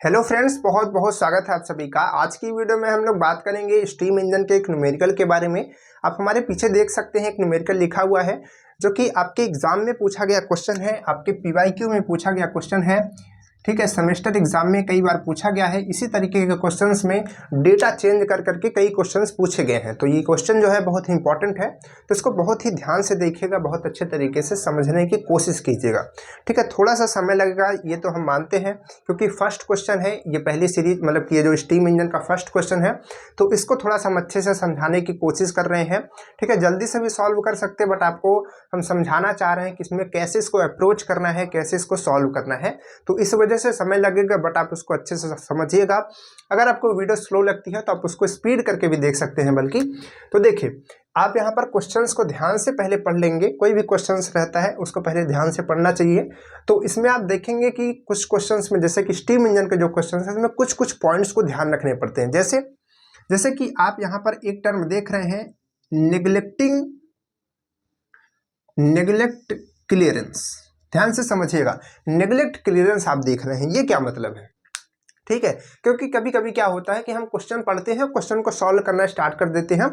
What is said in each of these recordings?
Hello friends, बहुत बहुत स्वागत है आप सभी का। आज की वीडियो में हम लोग बात करेंगे स्टीम इंजन के एक न्यूमेरिकल के बारे में। आप हमारे पीछे देख सकते हैं एक न्यूमेरिकल लिखा हुआ है जो कि आपके एग्जाम में पूछा गया क्वेश्चन है, आपके पीवाईक्यू में पूछा गया क्वेश्चन है। ठीक है, सेमेस्टर एग्जाम में कई बार पूछा गया है। इसी तरीके के क्वेश्चंस में डेटा चेंज कर करके कई क्वेश्चंस पूछे गए हैं। तो ये क्वेश्चन जो है बहुत ही इंपॉर्टेंट है, तो इसको बहुत ही ध्यान से देखिएगा, बहुत अच्छे तरीके से समझने की कोशिश कीजिएगा। ठीक है, थोड़ा सा समय लगेगा ये तो हम मानते हैं, क्योंकि फर्स्ट क्वेश्चन है ये, पहली सीरीज मतलब कि ये जो स्टीम इंजन का फर्स्ट क्वेश्चन है, तो इसको थोड़ा सा हम अच्छे से समझाने की कोशिश कर रहे हैं। ठीक है, जल्दी से भी सॉल्व कर सकते हैं, बट आपको हम समझाना चाह रहे हैं कि इसमें कैसे इसको अप्रोच करना है, कैसे इसको सॉल्व करना है। तो इस वजह से समय लगेगा, बट आप उसको अच्छे से समझिएगा। अगर आपको वीडियो स्लो लगती है तो आप उसको स्पीड करके भी देख सकते हैं बल्कि। तो देखिए, आप यहाँ पर क्वेश्चंस को ध्यान से पहले पढ़ लेंगे। कोई भी क्वेश्चंस रहता है उसको पहले ध्यान से पढ़ना चाहिए। तो इसमें आप देखेंगे कि कुछ क्वेश्चंस में, जैसे कि स्टीम इंजन के जो क्वेश्चंस हैं, इसमें कुछ कुछ पॉइंट्स को ध्यान रखने पड़ते हैं। जैसे कि आप यहाँ पर एक टर्म देख रहे हैं, नेग्लेक्ट क्लियरेंस। ध्यान से समझिएगा, नेग्लेक्ट क्लियरेंस आप देख रहे हैं, ये क्या मतलब है? ठीक है, क्योंकि कभी कभी क्या होता है कि हम क्वेश्चन पढ़ते हैं, क्वेश्चन को सॉल्व करना स्टार्ट कर देते हैं,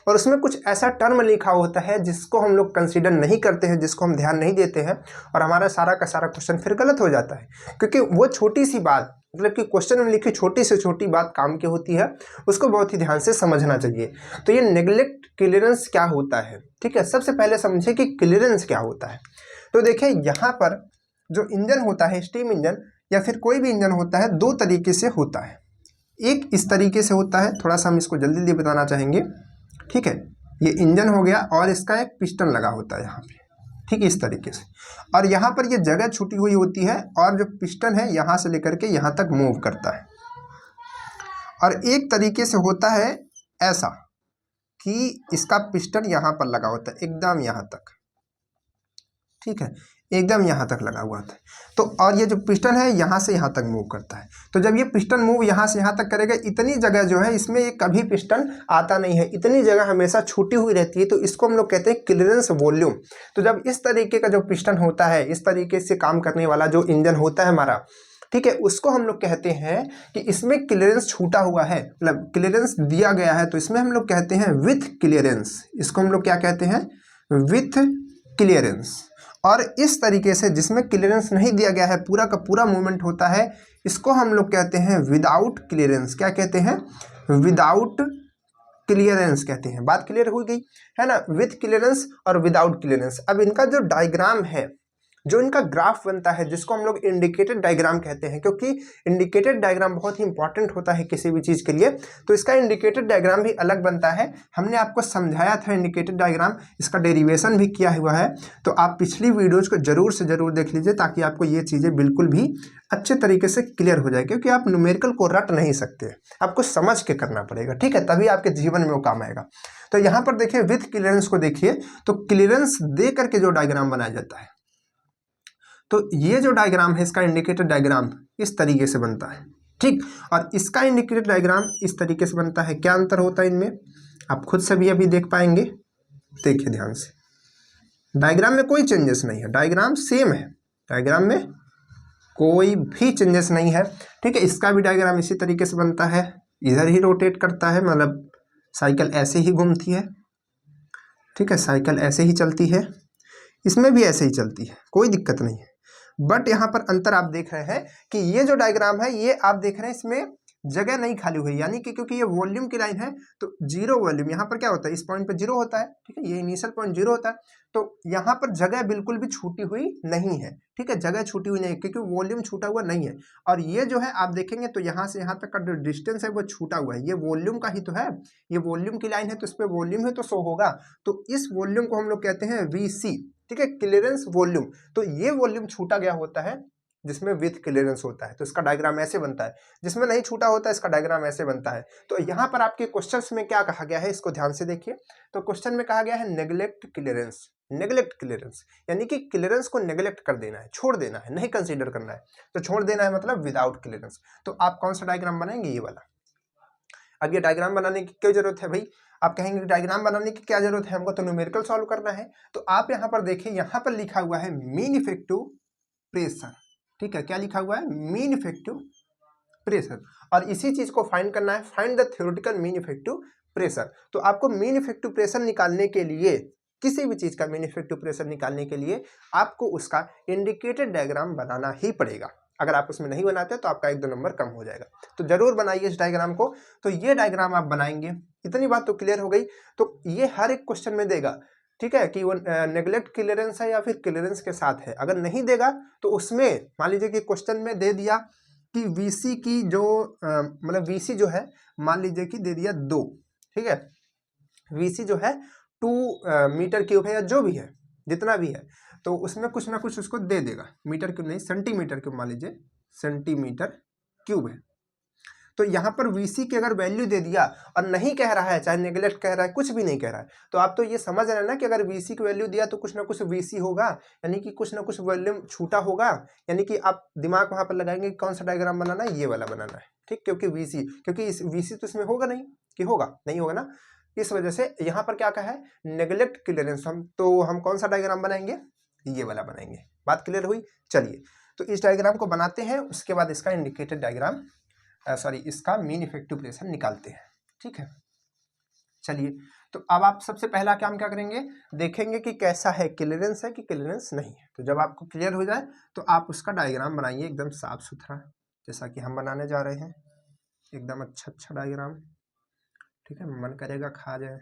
और उसमें कुछ ऐसा टर्म लिखा होता है जिसको हम लोग कंसीडर नहीं करते हैं, जिसको हम ध्यान नहीं देते हैं, और हमारा सारा का सारा क्वेश्चन फिर गलत हो जाता है। क्योंकि वो छोटी सी बात, मतलब कि क्वेश्चन में लिखी छोटी से छोटी बात काम की होती है, उसको बहुत ही ध्यान से समझना चाहिए। तो ये नेग्लेक्ट क्लियरेंस क्या होता है? ठीक है, सबसे पहले समझिए कि क्लियरेंस क्या होता है। तो देखिए, यहाँ पर जो इंजन होता है, स्टीम इंजन या फिर कोई भी इंजन होता है, दो तरीके से होता है। एक इस तरीके से होता है, थोड़ा सा हम इसको जल्दी जल्दी बताना चाहेंगे। ठीक है, ये इंजन हो गया और इसका एक पिस्टन लगा होता है यहाँ पे, ठीक है, इस तरीके से। और यहाँ पर ये जगह छूटी हुई होती है, और जो पिस्टन है यहाँ से लेकर के यहाँ तक मूव करता है। और एक तरीके से होता है ऐसा कि इसका पिस्टन यहाँ पर लगा होता है, एकदम यहाँ तक। ठीक है, एकदम यहाँ तक लगा हुआ था। तो और ये जो पिस्टन है यहाँ से यहाँ तक मूव करता है। तो जब ये पिस्टन मूव यहाँ से यहाँ तक करेगा, इतनी जगह जो है इसमें ये कभी पिस्टन आता नहीं है, इतनी जगह हमेशा छूटी हुई रहती है। तो इसको हम लोग कहते हैं क्लियरेंस वॉल्यूम। तो जब इस तरीके का जो पिस्टन होता है, इस तरीके से काम करने वाला जो इंजन होता है हमारा, ठीक है, उसको हम लोग कहते हैं कि इसमें क्लियरेंस छूटा हुआ है, मतलब क्लियरेंस दिया गया है, तो इसमें हम लोग कहते हैं विथ क्लियरेंस। इसको हम लोग क्या कहते हैं? With clearance. और इस तरीके से जिसमें क्लियरेंस नहीं दिया गया है, पूरा का पूरा मूवमेंट होता है, इसको हम लोग कहते हैं विदाउट क्लियरेंस। क्या कहते हैं? विदाउट क्लियरेंस कहते हैं। बात क्लियर हो गई है ना? विथ क्लियरेंस और विदाउट क्लियरेंस। अब इनका जो डायग्राम है, जो इनका ग्राफ बनता है, जिसको हम लोग इंडिकेटेड डायग्राम कहते हैं, क्योंकि इंडिकेटेड डायग्राम बहुत ही इंपॉर्टेंट होता है किसी भी चीज़ के लिए, तो इसका इंडिकेटेड डायग्राम भी अलग बनता है। हमने आपको समझाया था इंडिकेटेड डायग्राम, इसका डेरिवेशन भी किया हुआ है, तो आप पिछली वीडियोज को जरूर से जरूर देख लीजिए, ताकि आपको ये चीज़ें बिल्कुल भी अच्छे तरीके से क्लियर हो जाए। क्योंकि आप न्यूमेरिकल को रट नहीं सकते, आपको समझ के करना पड़ेगा। ठीक है, तभी आपके जीवन में वो काम आएगा। तो यहाँ पर देखिए, विथ क्लियरेंस को देखिए, तो क्लियरेंस दे करके जो डायग्राम बनाया जाता है, तो ये जो डायग्राम है, इसका इंडिकेटर डायग्राम इस तरीके से बनता है। ठीक, और इसका इंडिकेटर डायग्राम इस तरीके से बनता है। क्या अंतर होता है इनमें, आप खुद से भी अभी देख पाएंगे। देखिए ध्यान से, डायग्राम में कोई चेंजेस नहीं है, डायग्राम सेम है, डायग्राम में कोई भी चेंजेस नहीं है। ठीक है, इसका भी डायग्राम इसी तरीके से बनता है, इधर ही रोटेट करता है, मतलब साइकिल ऐसे ही घूमती है। ठीक है, साइकिल ऐसे ही चलती है, इसमें भी ऐसे ही चलती है, कोई दिक्कत नहीं है। बट यहाँ पर अंतर आप देख रहे हैं कि ये जो डायग्राम है, ये आप देख रहे हैं इसमें जगह नहीं खाली हुई, यानी कि क्योंकि ये वॉल्यूम की लाइन है, तो जीरो वॉल्यूम। यहाँ पर क्या होता है, इस पॉइंट पे जीरो होता है। ठीक है, ये इनिशियल पॉइंट जीरो होता है, तो यहाँ पर जगह बिल्कुल भी छूटी हुई नहीं है। ठीक है, जगह छूटी हुई नहीं है, क्योंकि वॉल्यूम छूटा हुआ नहीं है। और ये जो है आप देखेंगे तो यहाँ से यहाँ तक का जो डिस्टेंस है वो छूटा हुआ है, ये वॉल्यूम का ही तो है, ये वॉल्यूम की लाइन है, तो इस पर वॉल्यूम है तो शो होगा। तो इस वॉल्यूम को हम लोग कहते हैं VC। ठीक है, क्लियरेंस वॉल्यूम। तो ये वॉल्यूम छूटा गया होता है जिसमें विथ क्लियरेंस होता है, तो इसका डायग्राम ऐसे बनता है। जिसमें नहीं छूटा होता है, इसका डायग्राम ऐसे बनता है। तो यहाँ पर आपके क्वेश्चंस में क्या कहा गया है, इसको ध्यान से देखिए। तो क्वेश्चन में कहा गया है नेग्लेक्ट क्लियरेंस। नेग्लेक्ट क्लियरेंस यानी कि क्लियरेंस को नेग्लेक्ट कर देना है, छोड़ देना है, नहीं कंसीडर करना है। तो छोड़ देना है मतलब विदाउट क्लियरेंस। तो आप कौन सा डायग्राम बनाएंगे? ये वाला। अब ये डायग्राम बनाने की क्या जरूरत है भाई? आप कहेंगे डायग्राम बनाने की क्या जरूरत है, हमको तो न्यूमेरिकल सॉल्व करना है। तो आप यहाँ पर देखिए, यहाँ पर लिखा हुआ है मीन इफेक्टिव प्रेशर। ठीक है, क्या लिखा हुआ है? मीन इफेक्टिव प्रेशर, और इसी चीज को फाइंड करना है, find the theoretical mean effective pressure. तो आपको मीन इफेक्टिव प्रेशर निकालने के लिए, किसी भी चीज का मीन इफेक्टिव प्रेशर निकालने के लिए आपको उसका इंडिकेटेड डायग्राम बनाना ही पड़ेगा। अगर आप उसमें नहीं बनाते तो आपका 1-2 नंबर कम हो जाएगा। तो जरूर बनाइए इस डायग्राम को। तो ये डायग्राम आप बनाएंगे, इतनी बात तो क्लियर हो गई। तो ये हर एक क्वेश्चन में देगा, ठीक है, कि वो नेग्लेक्ट क्लियरेंस है या फिर क्लियरेंस के साथ है। अगर नहीं देगा तो उसमें मान लीजिए कि क्वेश्चन में दे दिया कि वीसी की जो मतलब वीसी जो है मान लीजिए कि दे दिया 2, ठीक है, वीसी जो है 2 मीटर क्यूब है या जो भी है, जितना भी है, तो उसमें कुछ ना कुछ उसको दे देगा। मीटर क्यूब नहीं, सेंटीमीटर क्यूब, मान लीजिए सेंटीमीटर क्यूब है। तो यहाँ पर वीसी की अगर वैल्यू दे दिया और नहीं कह रहा है, चाहे नेगलेक्ट कह रहा है, कुछ भी नहीं कह रहा है, तो आप तो ये समझ रहे हैं ना कि अगर वीसी की वैल्यू दिया तो कुछ ना कुछ वीसी होगा, यानी कि कुछ ना कुछ वॉल्यूम छूटा होगा। यानी कि आप दिमाग वहां पर लगाएंगे कौन सा डायग्राम बनाना है, ये वाला बनाना है, ठीक, क्योंकि वीसी, क्योंकि इस वीसी तो इसमें होगा नहीं, कि होगा नहीं होगा ना, इस वजह से यहाँ पर क्या कहा है, नेगलेक्ट क्लियरेंस। हम कौन सा डायग्राम बनाएंगे, ये वाला बनाएंगे। बात क्लियर हुई। चलिए, तो इस डायग्राम को बनाते हैं, उसके बाद इसका इंडिकेटेड डायग्राम, सॉरी, इसका मीन इफेक्टिव प्रेशर निकालते हैं, ठीक है। चलिए, तो अब आप सबसे पहला काम क्या करेंगे, देखेंगे कि कैसा है, क्लियरेंस है कि क्लियरेंस नहीं है। तो जब आपको क्लियर हो जाए तो आप उसका डायग्राम बनाइए एकदम साफ सुथरा, जैसा कि हम बनाने जा रहे हैं, एकदम अच्छा डायग्राम, ठीक है, मन करेगा खा जाए।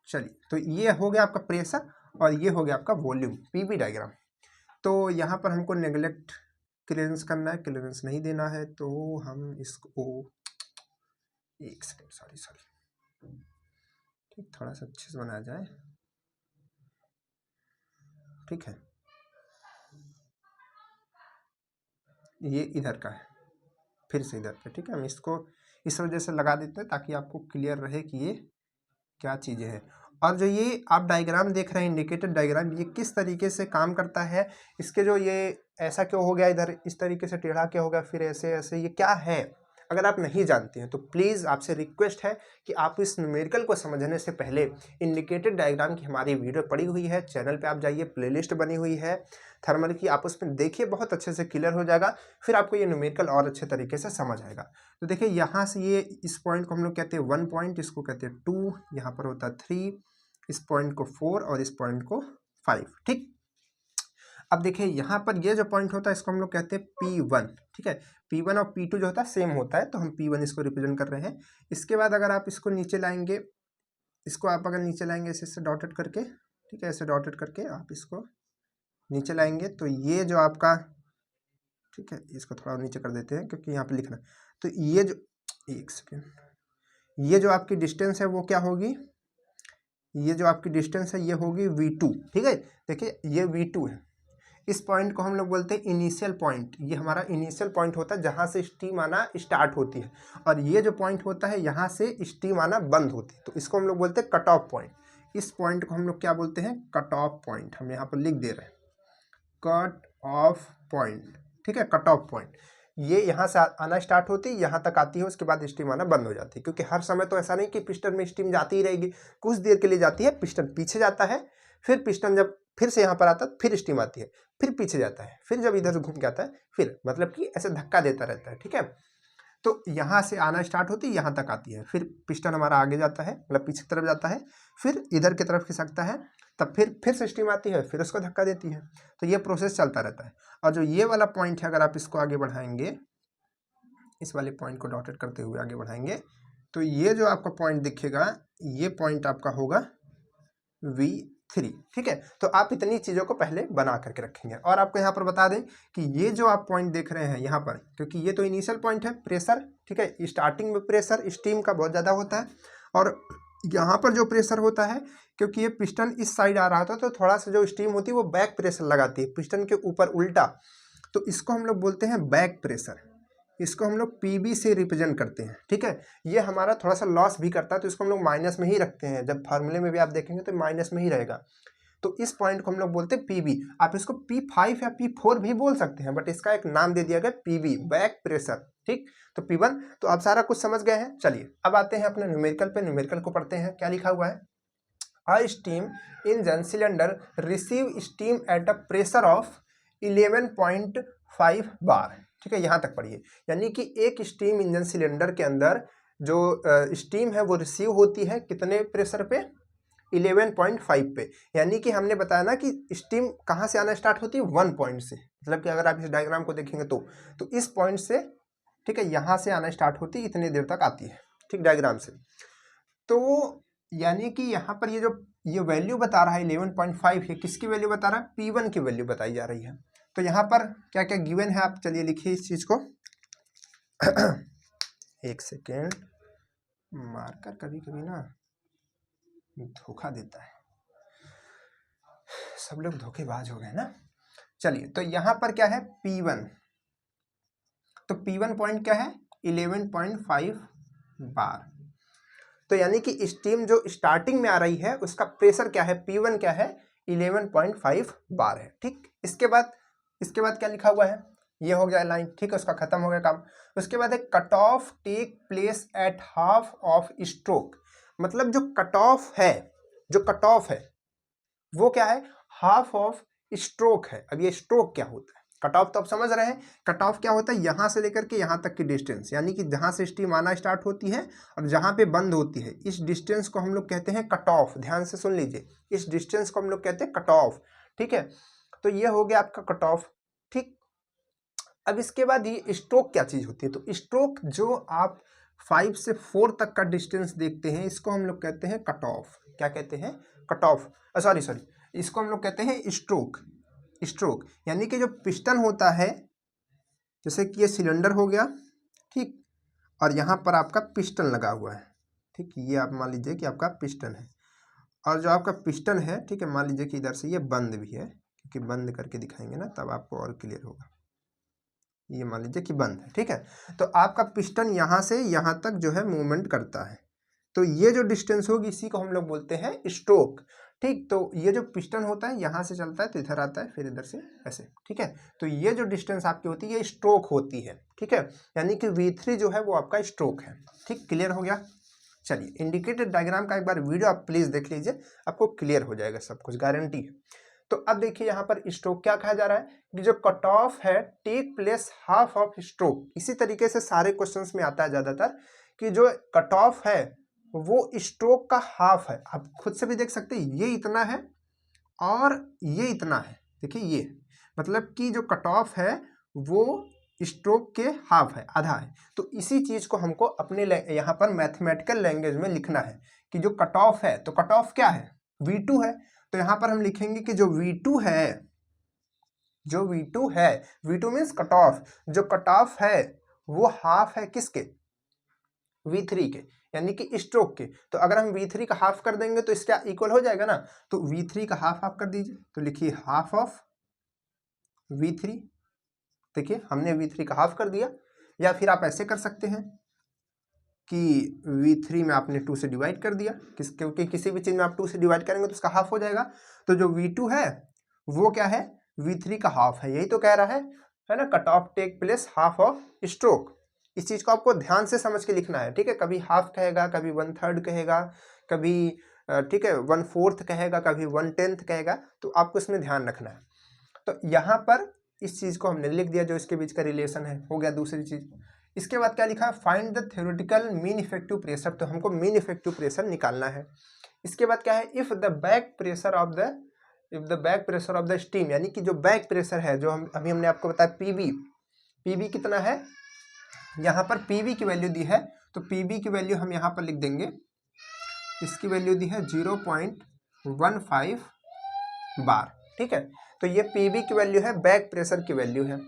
चलिए, तो ये हो गया आपका प्रेशर और ये हो गया आपका वॉल्यूम, पीवी डायग्राम। तो यहाँ पर हमको नेगलेक्ट क्लियरेंस करना है, क्लियरेंस नहीं देना है, तो हम इसको, एक सेकेंड, सॉरी, ठीक, थोड़ा सा अच्छे से बनाया जाए, ठीक है। ये इधर का है, फिर से इधर पे, ठीक है, हम इसको इस वजह से लगा देते हैं ताकि आपको क्लियर रहे कि ये क्या चीज़ें हैं। और जो ये आप डायग्राम देख रहे हैं, इंडिकेटेड डायग्राम, ये किस तरीके से काम करता है, इसके जो ये ऐसा क्यों हो गया, इधर इस तरीके से टेढ़ा क्या हो गया, फिर ऐसे ऐसे, ये क्या है, अगर आप नहीं जानते हैं तो प्लीज़ आपसे रिक्वेस्ट है कि आप इस न्यूमेरिकल को समझने से पहले इंडिकेटेड डायग्राम की हमारी वीडियो पड़ी हुई है, चैनल पे आप जाइए, प्लेलिस्ट बनी हुई है थर्मल की, आप उसमें देखिए, बहुत अच्छे से क्लियर हो जाएगा, फिर आपको ये न्यूमेरिकल और अच्छे तरीके से समझ आएगा। तो देखिए, यहाँ से ये इस पॉइंट को हम लोग कहते हैं 1 पॉइंट, इसको कहते हैं 2, यहाँ पर होता है 3, इस पॉइंट को 4 और इस पॉइंट को 5, ठीक। अब देखिए, यहाँ पर ये जो पॉइंट होता है इसको हम लोग कहते हैं P1, ठीक है। P1 और P2 जो होता है सेम होता है, तो हम P1 इसको रिप्रेजेंट कर रहे हैं। इसके बाद अगर आप इसको नीचे लाएंगे, इसको आप अगर नीचे लाएंगे ऐसे डॉटेड करके, ठीक है, ऐसे डॉटेड करके आप इसको नीचे लाएंगे, तो ये जो आपका, ठीक है, इसको थोड़ा नीचे कर देते हैं क्योंकि यहाँ पे लिखना, तो ये जो, एक सेकेंड, ये जो आपकी डिस्टेंस है वो क्या होगी, ये जो आपकी डिस्टेंस है ये होगी V2, ठीक है। देखिए, ये V2 है, इस पॉइंट को हम लोग बोलते हैं इनिशियल पॉइंट, ये हमारा इनिशियल पॉइंट होता है जहाँ से स्टीम आना स्टार्ट होती है, और ये जो पॉइंट होता है यहाँ से स्टीम आना बंद होती है, तो इसको हम लोग बोलते हैं कट ऑफ पॉइंट। इस पॉइंट को हम लोग क्या बोलते हैं, कट ऑफ पॉइंट, हम यहाँ पर लिख दे रहे हैं कट ऑफ पॉइंट, ठीक है, कट ऑफ पॉइंट। ये यहाँ से आना स्टार्ट होती है, यहाँ तक आती है, उसके बाद स्टीम आना बंद हो जाती है, क्योंकि हर समय तो ऐसा नहीं कि पिस्टन में स्टीम जाती ही रहेगी, कुछ देर के लिए जाती है, पिस्टन पीछे जाता है, फिर पिस्टन जब फिर से यहाँ पर आता है फिर स्टीम आती है, फिर पीछे जाता है, फिर जब इधर घूम के आता है, फिर मतलब कि ऐसे धक्का देता रहता है, ठीक है। तो यहाँ से आना स्टार्ट होती है, यहाँ तक आती है, फिर पिस्टन हमारा आगे जाता है, मतलब पीछे की तरफ जाता है, फिर इधर की तरफ खिसकता है, तब फिर से स्टीम आती है, फिर उसको धक्का देती है, तो ये प्रोसेस चलता रहता है। और जो ये वाला पॉइंट है, अगर आप इसको आगे बढ़ाएंगे, इस वाले पॉइंट को डॉटेड करते हुए आगे बढ़ाएंगे, तो ये जो आपका पॉइंट दिखेगा, ये पॉइंट आपका होगा V3, ठीक है। तो आप इतनी चीज़ों को पहले बना करके रखेंगे। और आपको यहाँ पर बता दें कि ये जो आप पॉइंट देख रहे हैं यहाँ पर, क्योंकि ये तो इनिशियल पॉइंट है, प्रेशर, ठीक है, स्टार्टिंग में प्रेशर स्टीम का बहुत ज़्यादा होता है, और यहाँ पर जो प्रेशर होता है, क्योंकि ये पिस्टन इस साइड आ रहा था, तो थोड़ा सा जो स्टीम होती है वो बैक प्रेशर लगाती है पिस्टन के ऊपर उल्टा, तो इसको हम लोग बोलते हैं बैक प्रेशर, इसको हम लोग PB से रिप्रेजेंट करते हैं, ठीक है। ये हमारा थोड़ा सा लॉस भी करता है, तो इसको हम लोग माइनस में ही रखते हैं, जब फार्मूले में भी आप देखेंगे तो माइनस में ही रहेगा, तो इस पॉइंट को हम लोग बोलते हैं PB। आप इसको P5 या P4 भी बोल सकते हैं, बट इसका एक नाम दे दिया गया PB, बैक प्रेशर, ठीक। तो P1, तो आप सारा कुछ समझ गए हैं। चलिए, अब आते हैं अपने न्यूमेरिकल पे, न्यूमेरिकल को पढ़ते हैं, क्या लिखा हुआ है, a steam engine cylinder receive steam at a pressure of 11.5 bar, ठीक है, यहाँ तक पढ़िए। यानी कि एक स्टीम इंजन सिलेंडर के अंदर जो स्टीम है वो रिसीव होती है कितने प्रेशर पे, 11.5 पे। यानी कि हमने बताया ना कि स्टीम कहाँ से आना स्टार्ट होती है, 1 पॉइंट से। मतलब कि अगर आप इस डायग्राम को देखेंगे तो इस पॉइंट से, ठीक है, यहाँ से आना स्टार्ट होती है, इतनी देर तक आती है, ठीक, डायग्राम से। तो यानी कि यहाँ पर ये वैल्यू बता रहा है 11.5 है, किसकी वैल्यू बता रहा है, P1 की वैल्यू बताई जा रही है। तो यहाँ पर क्या क्या गिवन है, आप चलिए लिखिए इस चीज को। एक सेकेंड, मार्कर कभी कभी ना धोखा देता है, सब लोग धोखेबाज हो गए ना। चलिए, तो यहाँ पर क्या है, P1, तो P1 पॉइंट क्या है, 11.5 बार। तो यानी कि स्टीम जो स्टार्टिंग में आ रही है उसका प्रेशर क्या है, P1 क्या है, 11.5 बार है। ठीक, इसके बाद क्या लिखा हुआ है, ये हो गया लाइन, ठीक है, उसका खत्म हो गया काम। उसके बाद है cut off take place at half of stroke. मतलब जो कट ऑफ है वो क्या है, हाफ ऑफ स्ट्रोक है। अब ये स्ट्रोक क्या होता है, कट ऑफ तो आप समझ रहे हैं, कट ऑफ क्या होता है, यहां से लेकर के यहां तक की डिस्टेंस, यानी कि जहां से स्टीम आना स्टार्ट होती है और जहां पे बंद होती है, इस डिस्टेंस को हम लोग कहते हैं कट ऑफ। ध्यान से सुन लीजिए, इस डिस्टेंस को हम लोग कहते हैं कट ऑफ। ठीक है, तो ये हो गया आपका कट ऑफ। ठीक, अब इसके बाद ये स्ट्रोक क्या चीज होती है, तो स्ट्रोक जो आप 5 से 4 तक का डिस्टेंस देखते हैं, इसको हम लोग कहते हैं कट ऑफ। क्या कहते हैं, कट ऑफ, सॉरी, इसको हम लोग कहते हैं स्ट्रोक। स्ट्रोक यानी कि जो पिस्टन होता है, जैसे कि ये सिलेंडर हो गया, ठीक, और यहाँ पर आपका पिस्टन लगा हुआ है। ठीक, ये आप मान लीजिए कि आपका पिस्टन है, और जो आपका पिस्टन है, ठीक है, मान लीजिए कि इधर से ये बंद भी है, क्योंकि बंद करके दिखाएंगे ना तब आपको और क्लियर होगा। ये मान लीजिए कि बंद है, ठीक है, तो आपका पिस्टन यहाँ से यहाँ तक जो है मूवमेंट करता है, तो ये जो डिस्टेंस होगी इसी को हम लोग बोलते हैं स्ट्रोक। ठीक, तो ये जो पिस्टन होता है यहाँ से चलता है तो इधर आता है, फिर इधर से ऐसे, ठीक है, तो ये जो डिस्टेंस आपकी होती है ये स्ट्रोक होती है। ठीक है, यानी कि V3 जो है वो आपका स्ट्रोक है। ठीक, क्लियर हो गया। चलिए, इंडिकेटेड डायग्राम का एक बार वीडियो आप प्लीज देख लीजिए, आपको क्लियर हो जाएगा सब कुछ, गारंटी है। तो अब देखिए यहाँ पर स्ट्रोक क्या कहा जा रहा है कि जो कट ऑफ है take place half of stroke. इसी तरीके से सारे क्वेश्चंस में आता है ज्यादातर कि जो कट ऑफ है वो स्ट्रोक का हाफ है। आप खुद से भी देख सकते हैं, ये इतना है और ये इतना है। देखिए, ये मतलब कि जो कट ऑफ है वो स्ट्रोक के हाफ है, आधा है। तो इसी चीज को हमको अपने यहाँ पर मैथमेटिकल लैंग्वेज में लिखना है कि जो कट ऑफ है, तो कट ऑफ क्या है, V2 है। तो यहाँ पर हम लिखेंगे कि जो V2 है, V2 मीन्स कट ऑफ, जो कट ऑफ है वो हाफ है किसके, V3 के, यानी कि स्ट्रोक के। तो अगर हम V3 का हाफ कर देंगे तो इसका इक्वल हो जाएगा ना, तो V3 का हाफ आप कर दीजिए, तो लिखिए हाफ ऑफ V3। देखिए, हमने V3 का हाफ कर दिया, या फिर आप ऐसे कर सकते हैं कि V3 में आपने 2 से डिवाइड कर दिया, क्योंकि किसी भी चीज में आप 2 से डिवाइड करेंगे तो उसका हाफ हो जाएगा। तो जो V2 है वो क्या है, V3 का हाफ है। यही तो कह रहा है ना, cut off take place half of stroke. इस चीज को आपको ध्यान से समझ के लिखना है। ठीक है, कभी हाफ कहेगा, कभी 1/3 कहेगा, कभी ठीक है 1/4 कहेगा, कभी 1/10 कहेगा, तो आपको इसमें ध्यान रखना है। तो यहाँ पर इस चीज को हमने लिख दिया, जो इसके बीच का रिलेशन है, हो गया दूसरी चीज। इसके बाद क्या लिखा है, find the theoretical mean effective pressure. तो हमको मीन इफेक्टिव प्रेशर निकालना है। इसके बाद क्या है, if the back pressure of the steam, यानी कि जो बैक प्रेशर है, जो अभी हमने आपको बताया पीबी कितना है, यहाँ पर पीबी की वैल्यू दी है, तो पीबी की वैल्यू हम यहाँ पर लिख देंगे, इसकी वैल्यू दी है 0.15 बार। ठीक है, तो ये पीबी की वैल्यू है, बैक प्रेशर की वैल्यू है।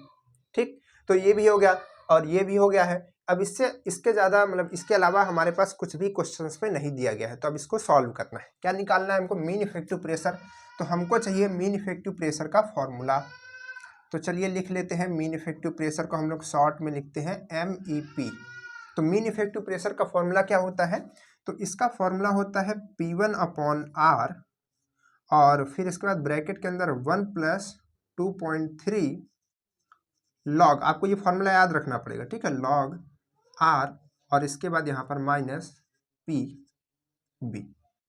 ठीक, तो ये भी हो गया और ये भी हो गया है। अब इसके ज़्यादा मतलब इसके अलावा हमारे पास कुछ भी क्वेश्चंस में नहीं दिया गया है, तो अब इसको सॉल्व करना है। क्या निकालना है हमको, मीन इफेक्टिव प्रेशर। तो हमको चाहिए मीन इफेक्टिव प्रेशर का फॉर्मूला। तो चलिए लिख लेते हैं, मीन इफेक्टिव प्रेशर को हम लोग शॉर्ट में लिखते हैं MEP। तो मीन इफेक्टिव प्रेशर का फॉर्मूला क्या होता है, तो इसका फॉर्मूला होता है P1/R, और फिर इसके बाद ब्रैकेट के अंदर 1 + 2.3 लॉग, आपको ये फॉर्मूला याद रखना पड़ेगा, ठीक है, log R, और इसके बाद यहाँ पर -PB।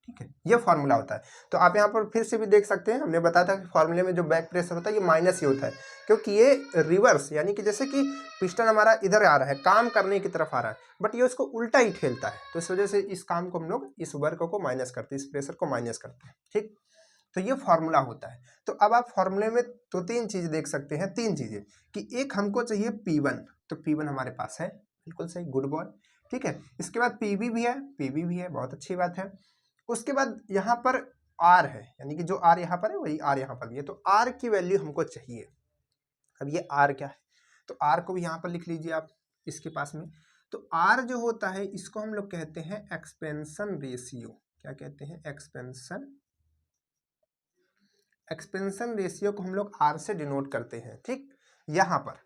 ठीक है, ये फॉर्मूला होता है। तो आप यहाँ पर फिर से भी देख सकते हैं, हमने बताया था कि फॉर्मूले में जो बैक प्रेशर होता है ये माइनस ही होता है, क्योंकि ये रिवर्स यानी कि जैसे कि पिस्टन हमारा इधर आ रहा है, काम करने की तरफ आ रहा है, बट ये उसको उल्टा ही ठेलता है, तो इस वजह से इस काम को हम लोग इस वर्क को माइनस करते हैं, इस प्रेशर को माइनस करते हैं। ठीक, तो ये फॉर्मूला होता है। तो अब आप फॉर्मूले में तो तीन चीज देख सकते हैं, तीन चीजें, कि एक हमको चाहिए P1, तो P1 हमारे पास है, बिल्कुल सही, गुड बॉय। ठीक है, इसके बाद PB भी है, PB भी है, बहुत अच्छी बात है। उसके बाद यहाँ पर R है, यानी कि जो R यहाँ पर है वही R यहाँ पर भी है, तो R की वैल्यू हमको चाहिए। अब ये R क्या है, तो R को भी यहाँ पर लिख लीजिए आप इसके पास में। तो R जो होता है इसको हम लोग कहते हैं एक्सपेंशन रेशियो। क्या कहते हैं? एक्सपेंशन रेशियो को हम लोग R से डिनोट करते हैं। ठीक, यहाँ पर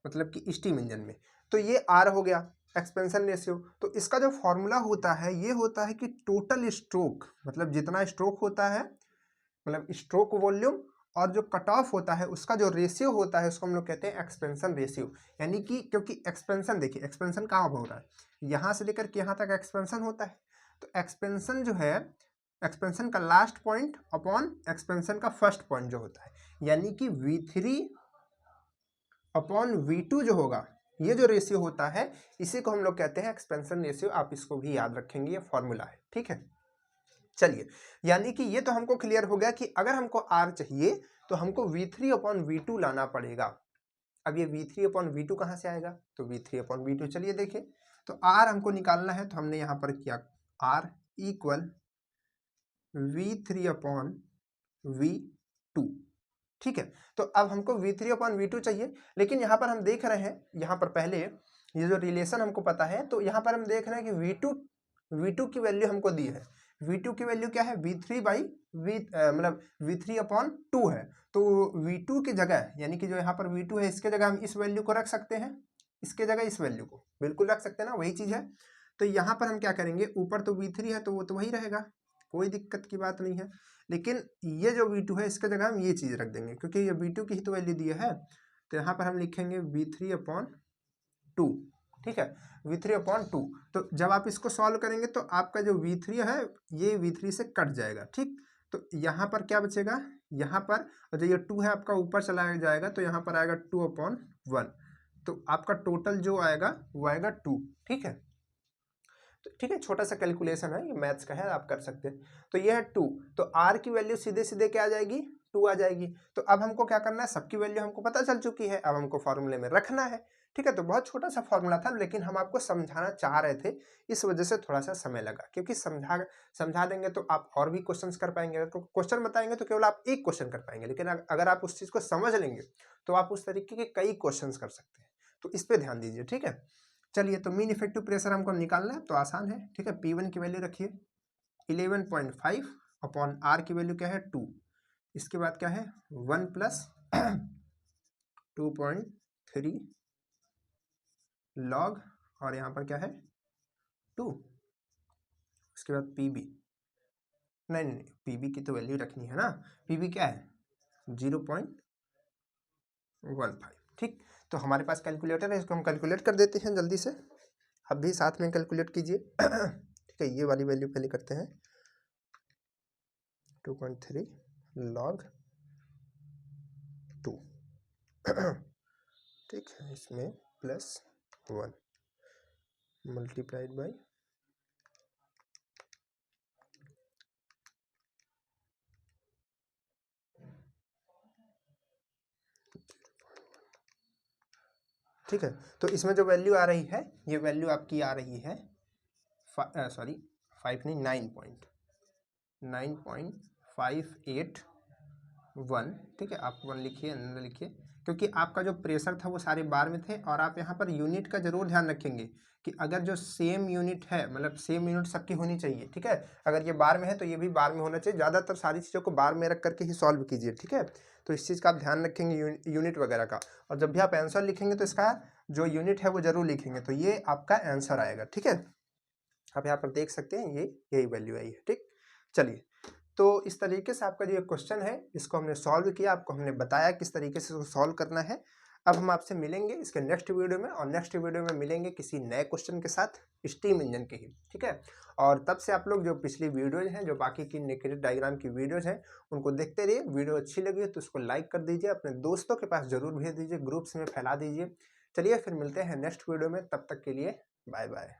मतलब कि स्टीम इंजन में, तो ये R हो गया एक्सपेंशन रेशियो। तो इसका जो फॉर्मूला होता है ये होता है कि टोटल स्ट्रोक, मतलब जितना स्ट्रोक होता है, मतलब स्ट्रोक वॉल्यूम, और जो कट ऑफ होता है उसका जो रेशियो होता है उसको हम लोग कहते हैं एक्सपेंशन रेशियो। यानी कि क्योंकि एक्सपेंशन, देखिए एक्सपेंशन कहाँ हो रहा है, यहाँ से लेकर के यहाँ तक एक्सपेंशन होता है, तो एक्सपेंशन जो है, एक्सपेंशन का लास्ट पॉइंट अपॉन एक्सपेंशन का फर्स्ट पॉइंट जो होता है, यानी कि V3 अपॉन V2 जो होगा, ये जो रेशियो होता है इसी को हम लोग कहते हैं एक्सपेंशन रेशियो। आप इसको भी याद रखेंगे, ये फॉर्मूला है। ठीक है, चलिए, यानी कि ये तो हमको क्लियर हो गया कि अगर हमको R चाहिए तो हमको V3 अपॉन V2 लाना पड़ेगा। अब ये V3 अपॉन V2 कहाँ से आएगा, तो V3 अपॉन V2, चलिए देखिए, तो R हमको निकालना है, तो हमने यहाँ पर किया R equal V3 upon V2। ठीक है, तो अब हमको V3 अपॉन V2 चाहिए, लेकिन यहाँ पर हम देख रहे हैं, यहाँ पर पहले ये जो रिलेशन हमको पता है, तो यहाँ पर हम देख रहे हैं कि V2 की वैल्यू हमको दी है। V2 की वैल्यू क्या है, V3 बाई मतलब V3 अपॉन 2 है, तो V2 की जगह, यानी कि जो यहाँ पर V2 है इसके जगह हम इस वैल्यू को रख सकते हैं, इसके जगह इस वैल्यू को बिल्कुल रख सकते हैं ना, वही चीज़ है। तो यहाँ पर हम क्या करेंगे, ऊपर तो V3 है तो वो तो वही रहेगा, कोई दिक्कत की बात नहीं है, लेकिन ये जो V2 है इसके जगह हम ये चीज़ रख देंगे, क्योंकि ये V2 की ही तो वैल्यू दी है, तो यहाँ पर हम लिखेंगे V3 अपॉन 2। ठीक है, V3 अपॉन 2। तो जब आप इसको सॉल्व करेंगे तो आपका जो V3 है ये V3 से कट जाएगा। ठीक, तो यहाँ पर क्या बचेगा, यहाँ पर, और जो ये 2 है आपका ऊपर चला जाएगा, तो यहाँ पर आएगा 2 अपॉन 1, तो आपका टोटल जो आएगा वो आएगा 2। ठीक है, तो ठीक है, छोटा सा कैलकुलेशन है, ये मैथ्स का है, आप कर सकते हैं। तो ये है 2, तो R की वैल्यू सीधे सीधे क्या आ जाएगी, 2 आ जाएगी। तो अब हमको क्या करना है, सबकी वैल्यू हमको पता चल चुकी है, अब हमको फॉर्मूले में रखना है। ठीक है, तो बहुत छोटा सा फॉर्मूला था, लेकिन हम आपको समझाना चाह रहे थे, इस वजह से थोड़ा सा समय लगा, क्योंकि समझा देंगे तो आप और भी क्वेश्चंस कर पाएंगे, अगर क्वेश्चन बताएंगे तो केवल आप एक क्वेश्चन कर पाएंगे, लेकिन अगर आप उस चीज़ को समझ लेंगे तो आप उस तरीके के कई क्वेश्चन कर सकते हैं। तो इस पर ध्यान दीजिए। ठीक है, चलिए, तो मीन इफेक्टिव प्रेशर हमको निकालना है, तो आसान है। ठीक है, P1 की वैल्यू रखिए 11.5 अपॉन R की वैल्यू क्या है 2, इसके बाद क्या है 1 प्लस 2.3 लॉग, और यहाँ पर क्या है 2, उसके बाद PB, नहीं, PB की तो वैल्यू रखनी है ना, PB क्या है 0.15। ठीक, तो हमारे पास कैलकुलेटर है, इसको हम कैलकुलेट कर देते हैं जल्दी से, आप भी साथ में कैलकुलेट कीजिए। ठीक है, ये वाली वैल्यू पहले करते हैं, 2.3 लॉग 2। ठीक है, इसमें प्लस 1 मल्टीप्लाइड बाई, ठीक है, तो इसमें जो वैल्यू आ रही है, ये वैल्यू आपकी आ रही है 5 नहीं, 9.581। ठीक है, आप 1 लिखिए, अंदर लिखिए, क्योंकि आपका जो प्रेशर था वो सारे बार में थे, और आप यहाँ पर यूनिट का जरूर ध्यान रखेंगे कि अगर जो सेम यूनिट है, मतलब सेम यूनिट सबकी होनी चाहिए। ठीक है, अगर ये बार में है तो ये भी बार में होना चाहिए, ज़्यादातर सारी चीज़ों को बार में रख करके ही सॉल्व कीजिए। ठीक है, तो इस चीज़ का आप ध्यान रखेंगे, यूनिट वगैरह का, और जब भी आप आंसर लिखेंगे तो इसका जो यूनिट है वो जरूर लिखेंगे, तो ये आपका आंसर आएगा। ठीक है, आप यहाँ पर देख सकते हैं, ये यही वैल्यू आई है। ठीक, चलिए, तो इस तरीके से आपका जो क्वेश्चन है इसको हमने सॉल्व किया, आपको हमने बताया किस तरीके से इसको सॉल्व करना है। अब हम आपसे मिलेंगे इसके नेक्स्ट वीडियो में, और नेक्स्ट वीडियो में मिलेंगे किसी नए क्वेश्चन के साथ स्टीम इंजन के ही, ठीक है। और तब से आप लोग जो पिछली वीडियोज हैं, जो बाकी की न्यूक्लियर डायग्राम की वीडियोज हैं, उनको देखते रहिए। वीडियो अच्छी लगी तो उसको लाइक कर दीजिए, अपने दोस्तों के पास जरूर भेज दीजिए, ग्रुप्स में फैला दीजिए। चलिए फिर मिलते हैं नेक्स्ट वीडियो में, तब तक के लिए बाय बाय।